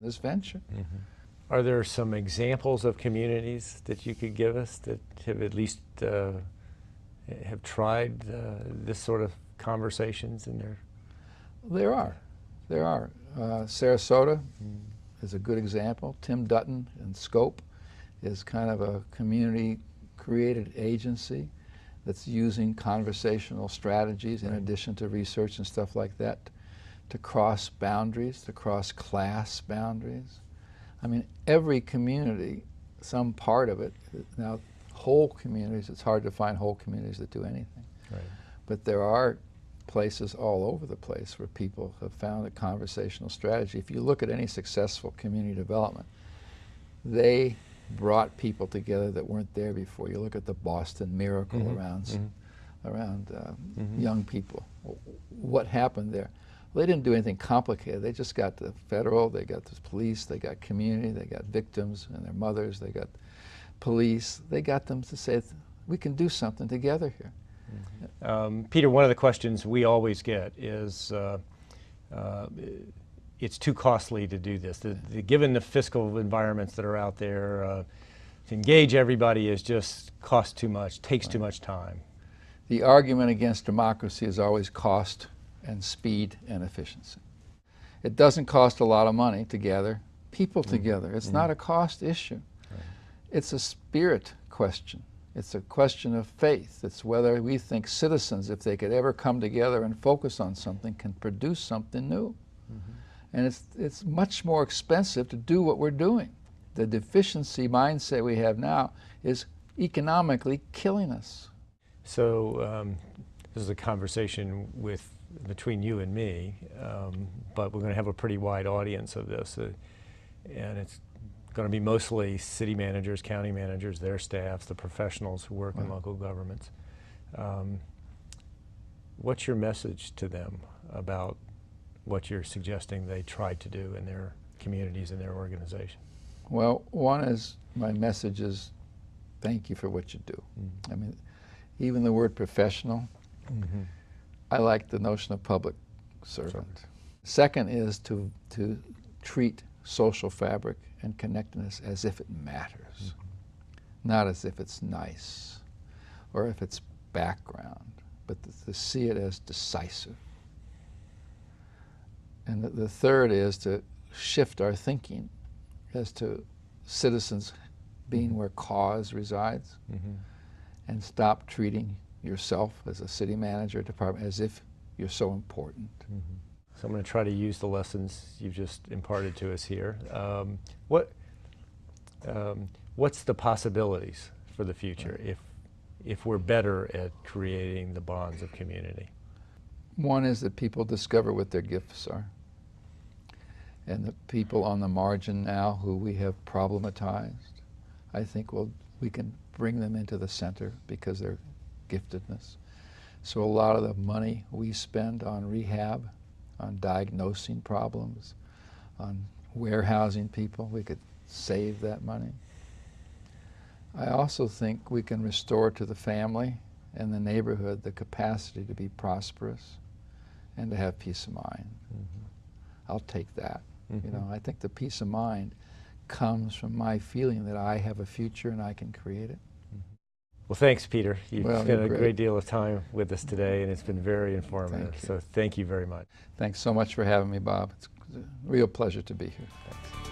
this venture. Mm-hmm. Are there some examples of communities that you could give us that have at least have tried this sort of conversations in their? There are. Sarasota is a good example. Tim Dutton and Scope is kind of a community-created agency that's using conversational strategies in addition to research and stuff like that to cross boundaries, to cross class boundaries. I mean, every community, some part of it, now whole communities, it's hard to find whole communities that do anything. Right. But there are places all over the place where people have found a conversational strategy. If you look at any successful community development, they brought people together that weren't there before. You look at the Boston Miracle around young people. What happened there? Well, they didn't do anything complicated. They just got the federal, they got the police, they got community, they got victims and their mothers, they got police. They got them to say, we can do something together here. Peter, one of the questions we always get is it's too costly to do this. Given the fiscal environments that are out there, to engage everybody is just costs too much, takes too much time. The argument against democracy is always cost and speed and efficiency. It doesn't cost a lot of money to gather people together. It's not a cost issue. Right. It's a spirit question. It's a question of faith. It's whether we think citizens, if they could ever come together and focus on something, can produce something new. And it's much more expensive to do what we're doing. The deficiency mindset we have now is economically killing us. So this is a conversation between you and me, but we're going to have a pretty wide audience of this, and it's going to be mostly city managers, county managers, their staffs, the professionals who work in local governments. What's your message to them about what you're suggesting they try to do in their communities and their organization? Well, one is, my message is, thank you for what you do. I mean, even the word professional, I like the notion of public servant. Second is to treat social fabric and connectedness as if it matters, not as if it's nice or if it's background, but to see it as decisive. And the third is to shift our thinking as to citizens being where cause resides, and stop treating yourself as a city manager department as if you're so important. So I'm going to try to use the lessons you've just imparted to us here. What's the possibilities for the future if we're better at creating the bonds of community? One is that people discover what their gifts are. And the people on the margin now who we have problematized, I think we can bring them into the center because of their giftedness. So a lot of the money we spend on rehab, on diagnosing problems, on warehousing people, we could save that money. I also think we can restore to the family and the neighborhood the capacity to be prosperous and to have peace of mind. I'll take that. You know, I think the peace of mind comes from my feeling that I have a future and I can create it. Well, thanks, Peter. You've spent a great. great deal of time with us today, and it's been very informative. So thank you very much. Thanks so much for having me, Bob. It's a real pleasure to be here. Thanks.